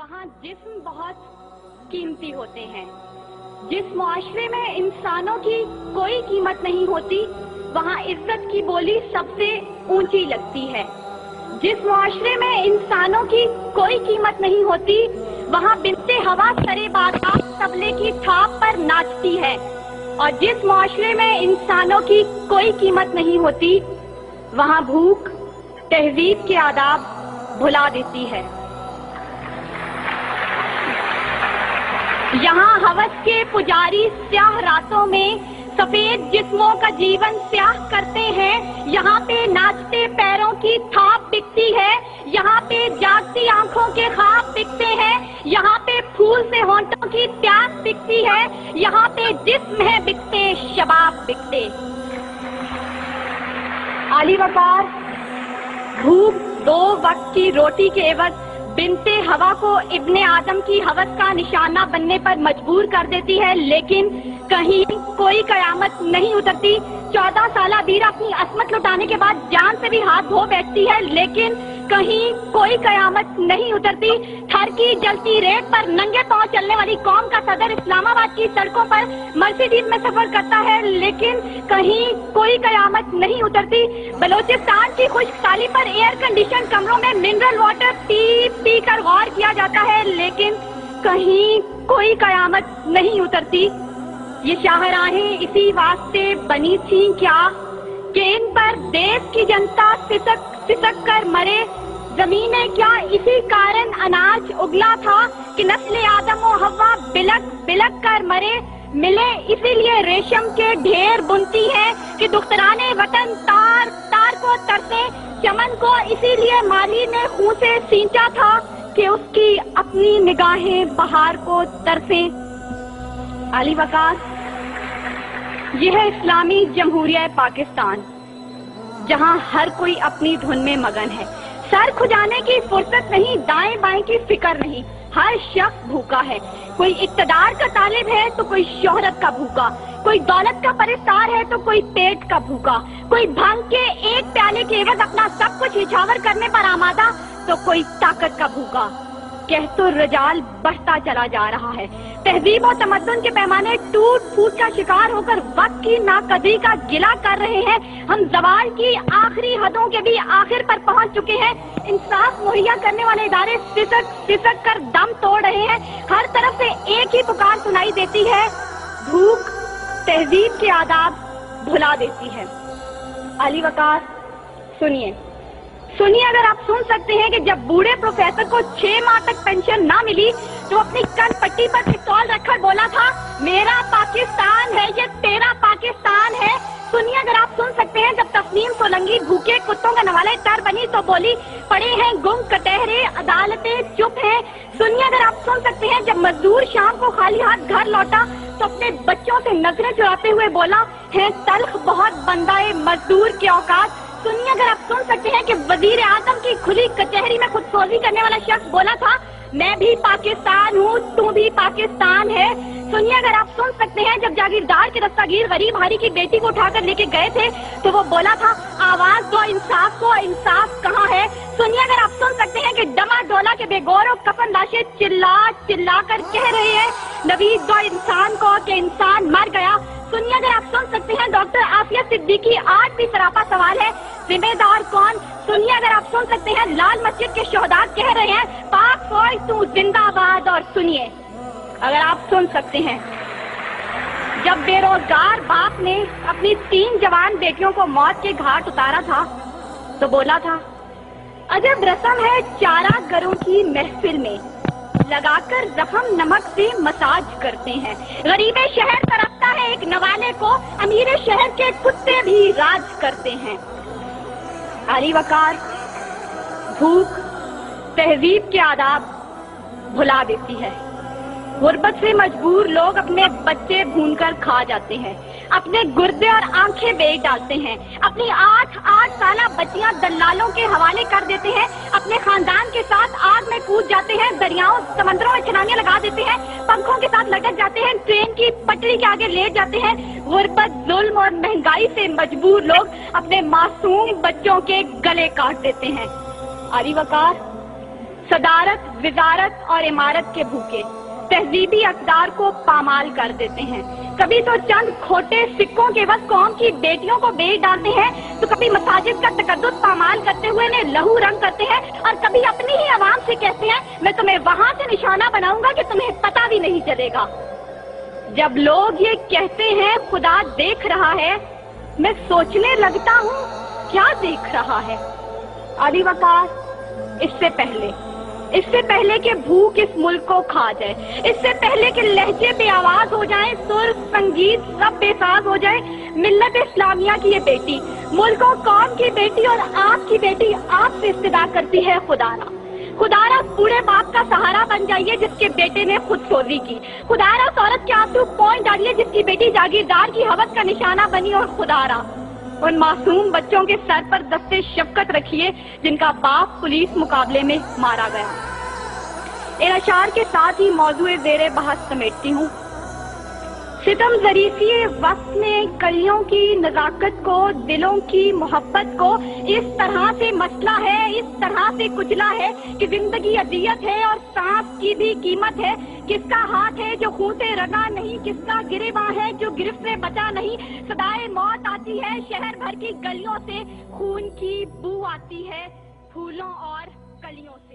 वहाँ जिस्म बहुत कीमती होते हैं। जिस मुआशरे में इंसानों की कोई कीमत नहीं होती, वहाँ इज्जत की बोली सबसे ऊंची लगती है। जिस मुआशरे में इंसानों की कोई कीमत नहीं होती, वहाँ बिनते हवा सरे बादशाह तबले की थाप पर नाचती है। और जिस मुआशरे में इंसानों की कोई कीमत नहीं होती, वहाँ भूख तहजीब के आदाब भुला देती है। यहाँ हवस के पुजारी स्याह रातों में सफेद जिस्मों का जीवन स्याह करते हैं। यहाँ पे नाचते पैरों की थाप बिकती है, यहाँ पे जागती आंखों के ख्वाब बिकते हैं, यहाँ पे फूल से होंठों की प्यास बिकती है, यहाँ पे जिस्म है बिकते शबाब बिकते। आली वकार भूख 2 वक्त की रोटी के एवज बिनते हवा को इब्ने आदम की हवस का निशाना बनने पर मजबूर कर देती है, लेकिन कहीं कोई कयामत नहीं उतरती। 14 साला बीरा अपनी असमत लुटाने के बाद जान से भी हाथ धो बैठती है, लेकिन कहीं कोई कयामत नहीं उतरती। थर की जलती रेत पर नंगे पांव चलने वाली कौम का सदर इस्लामाबाद की सड़कों पर मर्सिडीज में सफर करता है, लेकिन कहीं कोई कयामत नहीं उतरती। बलोचिस्तान की खुश्क साली पर एयर कंडीशन कमरों में मिनरल वाटर पी पी कर गौर किया जाता है, लेकिन कहीं कोई कयामत नहीं उतरती। ये शाहराहें इसी वास्ते बनी थी क्या कि इन पर देश की जनता सिसक सिसक कर मरे। जमीनें क्या इसी कारण अनाज उगला था कि नस्ल आदम और हव्वा बिलक बिलक कर मरे। मिले इसीलिए रेशम के ढेर बुनती है कि दुख्तराने वतन तार तार को तरसे। चमन को इसीलिए माली ने खून से सींचा था कि उसकी अपनी निगाहें बहार को तरसे। आली वकार, यह है इस्लामी जमहूरिया पाकिस्तान, जहां हर कोई अपनी धुन में मगन है। सर खुजाने की फुर्सत नहीं, दाएं बाएं की फिक्र नहीं। हर शख्स भूखा है, कोई इक्तदार का तालिब है तो कोई शोहरत का भूखा, कोई दौलत का परिस्तार है तो कोई पेट का भूखा, कोई भांग के एक प्याले के एवज अपना सब कुछ निछावर करने पर आमादा तो कोई ताकत का भूखा। कह तो रजाल बढ़ता चला जा रहा है। तहजीब और तमद्दुन के पैमाने टूट फूट का शिकार होकर वक्त की नाकदरी का गिला कर रहे हैं। हम ज़वाल की आखिरी हदों के भी आखिर पर पहुंच चुके हैं। इंसाफ मुहैया करने वाले इदारे सिसक सिसक कर दम तोड़ रहे हैं। हर तरफ से एक ही पुकार सुनाई देती है, भूख तहजीब के आदाब भुला देती है। अली वकार, सुनिए सुनिए, अगर आप सुन सकते हैं कि जब बूढ़े प्रोफेसर को 6 माह तक पेंशन ना मिली तो अपनी कन पट्टी पर पिस्तौल रखकर बोला था, मेरा पाकिस्तान है ये तेरा पाकिस्तान है। सुनिए अगर आप सुन सकते हैं जब तस्नीम सोलंकी भूखे कुत्तों का नवाले तर बनी तो बोली, पड़े हैं गुम कटहरे अदालतें चुप हैं। सुनिए अगर आप सुन सकते हैं जब मजदूर शाम को खाली हाथ घर लौटा तो अपने बच्चों से नजरें चुराते हुए बोला, है तल्ख बहुत बंदाए मजदूर के औकात। सुनिए अगर आप सुन सकते हैं कि वजीर आजम की खुली कचहरी में खुदसोजी करने वाला शख्स बोला था, मैं भी पाकिस्तान हूँ तू भी पाकिस्तान है। सुनिए अगर आप सुन सकते हैं जब जागीरदार के दस्तागीर गरीब हारी की बेटी को उठाकर लेके गए थे तो वो बोला था, आवाज दो इंसाफ को, इंसाफ कहाँ है। सुनिए अगर आप सुन सकते हैं कि डमा डोला के बेगौर और कफन लाशें चिल्ला चिल्ला कर कह रहे हैं, नबी दो इंसान को कि इंसान मर गया। सुनिए अगर आप सुन सकते हैं डॉक्टर आफिया सिद्दीकी आज भी सरापा सवाल है, जिम्मेदार कौन। सुनिए अगर आप सुन सकते हैं लाल मस्जिद के शोहदा कह रहे हैं, पाक फौज तू जिंदाबाद। और सुनिए अगर आप सुन सकते हैं जब बेरोजगार बाप ने अपनी 3 जवान बेटियों को मौत के घाट उतारा था तो बोला था, अजब रस्म है चारा गरों की महफिल में, लगाकर जख्म नमक से मसाज करते हैं। गरीबे शहर तरफता है एक नवाले को, अमीरे शहर के कुत्ते भी राज करते हैं। अली वकार, भूख तहजीब के आदाब भुला देती है। गुर्बत से मजबूर लोग अपने बच्चे भूनकर खा जाते हैं, अपने गुर्दे और आंखें बेच डालते हैं, अपनी 8 साला बच्चियां दलालों के हवाले कर देते हैं, अपने खानदान के साथ आग में कूद जाते हैं, दरियाओं समंदरों में छलांगे लगा देते हैं, पंखों के साथ लटक जाते हैं, ट्रेन की पटरी के आगे लेट जाते हैं। गुर्बत, जुल्म और महंगाई से मजबूर लोग अपने मासूम बच्चों के गले काट देते हैं। अली वकार, صدارت، وزارت اور عمارت کے بھوکے تہذیبی اقدار کو پامال کر دیتے ہیں. کبھی تو چند کھوٹے سکوں کے وقت قوم کی بیٹیوں کو بیچ ڈالتے ہیں، تو کبھی مساجد کا تقدس پامال کرتے ہوئے انہیں لہو رنگ کرتے ہیں، اور کبھی اپنی ہی عوام سے کہتے ہیں میں تمہیں وہاں سے نشانہ بناؤں گا کہ تمہیں پتہ بھی نہیں چلے گا. جب لوگ یہ کہتے ہیں خدا دیکھ رہا ہے، میں سوچنے لگتا ہوں کیا دیکھ رہا ہے. علی وقار، اس سے پہلے کہ بھوک اس ملک کو کھا جائے، اس سے پہلے کہ لہجے بے آواز ہو جائیں، سر سنگیت سب بے ساز ہو جائے، ملت اسلامیہ کی یہ بیٹی، ملک و قوم کی بیٹی اور آپ کی بیٹی آپ سے استدعا کرتی ہے خدارا بوڑھے باپ کا سہارا بن جائیے جس کے بیٹے نے خود سوزی کی. خدارا اس عورت کے آنسو پوئنٹ ڈالیے جس کی بیٹی جاگیردار کی ہوس کا نشانہ بنی. اور خدارا ان معصوم بچوں کے سر پر دستے شفقت رکھیے جن کا باپ پولیس مقابلے میں مارا گیا. ان اشعار کے ساتھ ہی موضوع زیر بحث سمیٹتی ہوں. ستم ظریفی وقت نے کلیوں کی نزاکت کو، دلوں کی محبت کو اس طرح سے مسئلہ ہے، اس طرح سے کچلا ہے کہ زندگی اذیت ہے اور سانس کی بھی قیمت ہے. کس کا ہاتھ ہے جو خون سے رنگا نہیں، کس کا گریباں ہے جو گرفت سے بچا نہیں. صدائے موت آتی ہے شہر بھر کی گلیوں سے، خون کی بو آتی ہے پھولوں اور کلیوں سے.